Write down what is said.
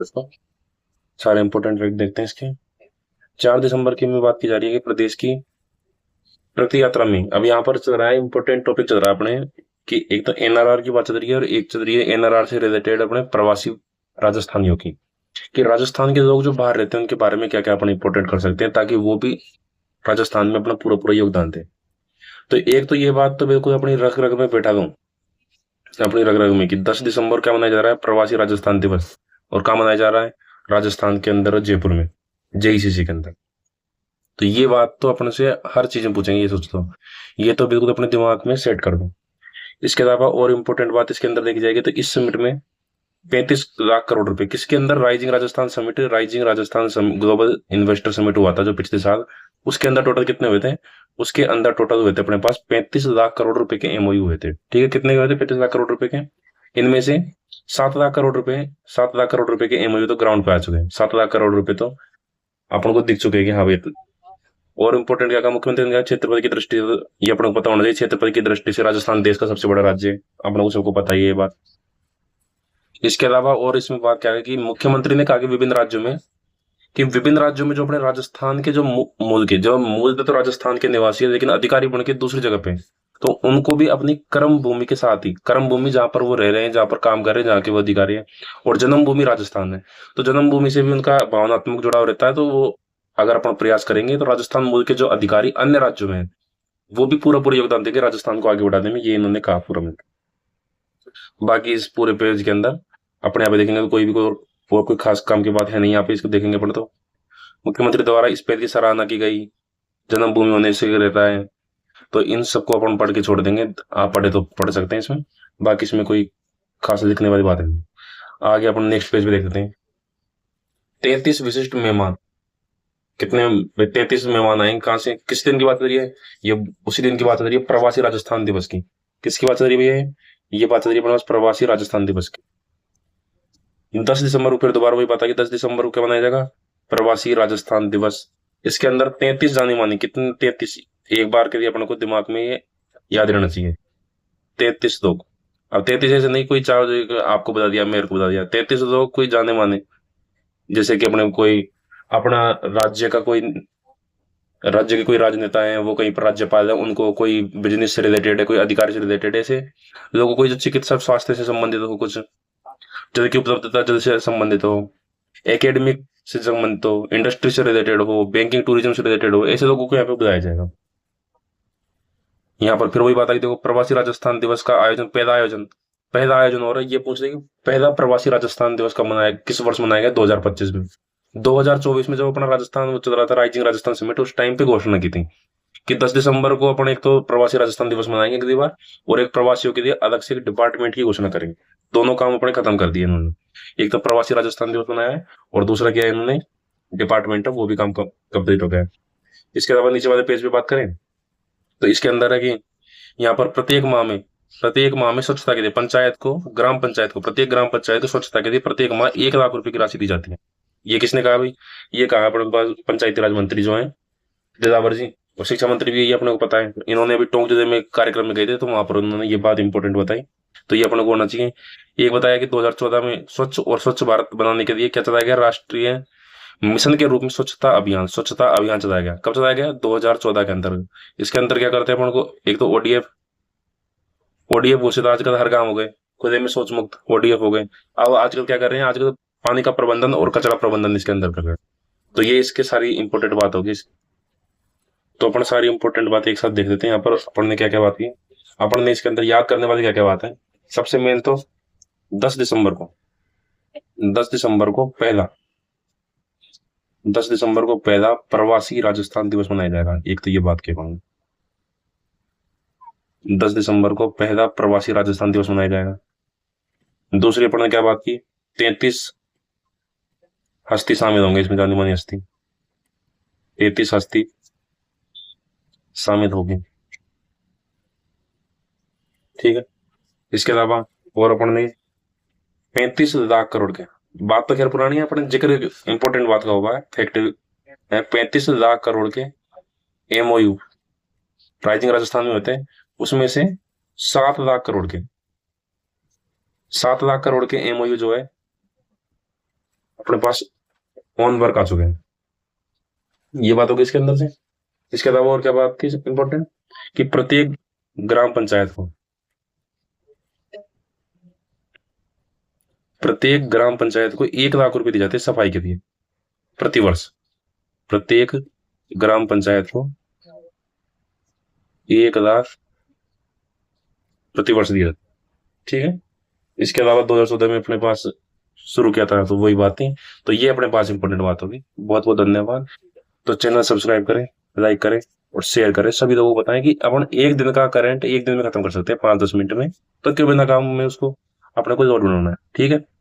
इसको सारे important fact देखते हैं इसके। 4 दिसंबर की में बात की जा रही है कि प्रदेश की प्रति यात्रा में, अब यहाँ पर चल रहा है इंपॉर्टेंट टॉपिक चल रहा है अपने, कि एक तो एनआरआर की बात चल रही है और एक चल रही है एनआरआर से रिलेटेड अपने प्रवासी राजस्थानियों की, कि राजस्थान के लोग जो बाहर रहते हैं उनके बारे में क्या क्या अपन इंपॉर्टेंट कर सकते हैं ताकि वो भी राजस्थान में अपना पूरा पूरा योगदान दें। तो एक तो ये बात तो बिल्कुल अपनी रग रग में बैठा दूं, अपनी रग रग में, कि 10 दिसंबर क्या मनाया जा रहा है, प्रवासी राजस्थान दिवस। और कहाँ मनाया जा रहा है, राजस्थान के अंदर जयपुर में, जेईसीसी के अंदर। तो ये बात तो अपन से हर चीज में पूछेंगे, ये सोच लो, ये तो बिल्कुल अपने दिमाग में सेट कर दो। इसके अलावा और इम्पोर्टेंट बात इसके अंदर देखी जाएगी तो इस समिट में 35 लाख करोड़ रुपए, किसके अंदर, rising Rajasthan summit, rising Rajasthan global investor summit हुआ था जो पिछले साल, उसके अंदर टोटल कितने हुए थे, उसके अंदर टोटल हुए थे अपने पास 35 लाख करोड़ रुपए के एमओयू हुए थे। ठीक है, कितने हुए थे, 35 लाख करोड़ रुपए के। इनमें से 7 लाख करोड़ रुपए, 7 लाख करोड़ रुपए के एमओयू तो ग्राउंड पे आ चुके हैं, 7 लाख करोड़ रुपए तो अपन को दिख चुके हैं कि हाँ भाई। और इम्पोर्टेंट क्या कहा मुख्यमंत्री ने कहा, छत्रपति की दृष्टि से, ये अपने को पता होना चाहिए, छत्रपति की दृष्टि से राजस्थान देश का सबसे बड़ा राज्य है, अपने को सबको पता ही है ये बात। इसके अलावा और इसमें बात क्या है कि मुख्यमंत्री ने कहा कि विभिन्न राज्यों में, कि विभिन्न राज्यों में जो अपने राजस्थान के जो मूल के, जो मूल पे तो राजस्थान के निवासी है लेकिन अधिकारी बन के दूसरी जगह पे, तो उनको भी अपनी कर्म भूमि के साथ ही, कर्म भूमि जहां पर वो रह रहे हैं, जहां पर काम कर रहे हैं, जहाँ के वो अधिकारी है, और जन्म भूमि राजस्थान है, तो जन्म भूमि से भी उनका भावनात्मक जुड़ाव रहता है। तो वो अगर अपन प्रयास करेंगे तो राजस्थान मूल के जो अधिकारी अन्य राज्यों में हैं, वो भी पूरा पूरा योगदान देंगे राजस्थान को आगे बढ़ाने में, ये इन्होंने कहा पूरा में। बाकी इस पूरे पेज के अंदर अपने यहाँ पे देखेंगे तो कोई भी कोई खास काम की बात है नहीं, यहाँ पे इसको देखेंगे अपन तो मुख्यमंत्री द्वारा इस पेज की सराहना की गई, जन्मभूमि होने से रहता है, तो इन सबको अपन पढ़ के छोड़ देंगे, आप पढ़े तो पढ़ सकते हैं इसमें, बाकी इसमें कोई खास लिखने वाली बात है नहीं। आगे अपन नेक्स्ट पेज पे देख लेते हैं। 33 विशिष्ट मेहमान, कितने 33 मेहमान आए कहाँ से, किस दिन की बात हो रही है, ये उसी दिन की बात हो रही है, प्रवासी राजस्थान दिवस की। किसकी बात हो रही है भैया, ये बात हो रही है अपने पास प्रवासी राजस्थान दिवस की। 10 दिसंबर को फिर दोबारा वही बात है कि 10 दिसंबर को क्या मनाया जाएगा, प्रवासी राजस्थान दिवस। इसके अंदर 33 जानी मानी, कितने 33, एक बार के लिए अपने को दिमाग में ये याद रहना चाहिए, 33 लोग। अब 33 ऐसे नहीं कोई चार जो आपको बता दिया, मेरे को बता दिया, 33 लोग कोई जाने माने, जैसे कि अपने कोई अपना राज्य का कोई, राज्य के कोई राजनेता है, वो कहीं पर राज्यपाल है, उनको कोई बिजनेस से रिलेटेड है, कोई अधिकारी से रिलेटेड है, ऐसे लोगों को जो चिकित्सा स्वास्थ्य से संबंधित हो, कुछ जल की उपलब्धता जल से संबंधित हो, एकेडमिक से संबंधित हो, इंडस्ट्री से रिलेटेड हो, बैंकिंग टूरिज्म से रिलेटेड हो, ऐसे लोगों को यहाँ पे बुलाया जाएगा। यहाँ पर फिर वही बात आई, देखो प्रवासी राजस्थान दिवस का आयोजन, पहला आयोजन हो रहा है, ये पूछ रहे कि पहला प्रवासी राजस्थान दिवस कब मनाया, किस वर्ष मनाया गया, 2025 में। 2024 में जब अपना राजस्थान वो चल रहा था, राइजिंग राजस्थान समिट, उस टाइम पे घोषणा की थी कि 10 दिसंबर को अपन एक तो प्रवासी राजस्थान दिवस मनाएंगे अगली बार, और एक प्रवासियों के लिए अलग से एक डिपार्टमेंट की घोषणा करेंगे। दोनों काम अपने खत्म कर दिए इन्होंने, एक तो प्रवासी राजस्थान दिवस मनाया है, और दूसरा क्या है, इन्होंने डिपार्टमेंट है वो भी काम कंप्लीट हो गया है। इसके अलावा नीचे वाले पेज पे बात करें तो इसके अंदर है कि यहाँ पर प्रत्येक माह में स्वच्छता के लिए पंचायत को, ग्राम पंचायत को, प्रत्येक ग्राम पंचायत को स्वच्छता के लिए प्रत्येक माह 1 लाख रुपए की राशि दी जाती है। ये किसने कहा भाई, ये कहा अपने पास पंचायती राज मंत्री जो है दिलावर जी, और शिक्षा मंत्री भी, ये अपने को पता है, इन्होंने अभी टोंक जिले में कार्यक्रम में गए थे तो वहां पर उन्होंने ये बात इंपॉर्टेंट बताई, तो ये अपने को होना चाहिए। एक बताया कि 2014 में स्वच्छ भारत बनाने के लिए क्या चलाया गया, राष्ट्रीय मिशन के रूप में स्वच्छता अभियान चलाया गया। कब चलाया गया, 2014 के अंतर्गत। इसके अंदर क्या करते हैं अपन को, एक तो ओडीएफ, ओडीएफ घोषित आजकल हर गांव हो गए, खुले में शौच मुक्त ओडीएफ हो गए। अब आजकल क्या कर रहे हैं, आजकल पानी का प्रबंधन और कचरा प्रबंधन इसके अंदर कर रहे हैं। तो ये इसके सारी इंपॉर्टेंट बात होगी। तो अपन सारी इंपॉर्टेंट बात एक साथ देख लेते हैं। यहाँ पर अपन ने क्या क्या बात की, अपन ने इसके अंदर याद करने वाली क्या क्या बात है। सबसे मेन तो 10 दिसंबर को, 10 दिसंबर को पहला 10 दिसंबर को पहला प्रवासी राजस्थान दिवस मनाया जाएगा, एक तो ये बात कह पाऊंगा। 10 दिसंबर को पहला प्रवासी राजस्थान दिवस मनाया जाएगा। दूसरी अपन ने क्या बात की, 33 हस्ती शामिल होंगे इसमें, जानी मानी हस्ती, 33 हस्ती शामिल होगी। ठीक है, इसके अलावा और अपन ने 35 लाख करोड़ के, बात तो खैर पुरानी है, अपन जिक्र इंपॉर्टेंट बात का हुआ है, फैक्ट है, 35 लाख करोड़ के एमओयू राइजिंग राजस्थान में होते हैं, उसमें से 7 लाख करोड़ के 7 लाख करोड़ के एमओयू जो है अपने पास ऑन वर्क आ चुके हैं। ये बात होगी इसके अंदर से। इसके अलावा और क्या बात थी इंपॉर्टेंट, कि प्रत्येक ग्राम पंचायत को, प्रत्येक ग्राम पंचायत को 1 लाख रुपए दिए जाते हैं सफाई के लिए प्रतिवर्ष। प्रत्येक ग्राम पंचायत को 1 लाख प्रतिवर्ष दिया जाता है। ठीक है। इसके अलावा 2014 में अपने पास शुरू किया था, तो वही बात थी। तो ये अपने पास इंपॉर्टेंट बात होगी। बहुत बहुत धन्यवाद। तो चैनल सब्सक्राइब करें, लाइक करें और शेयर करें। सभी लोगों को बताएं कि अपन एक दिन का करंट एक दिन में खत्म कर सकते हैं, 5-10 मिनट में। तो क्यों बिना काम में उसको अपने को और बनाना है। ठीक है।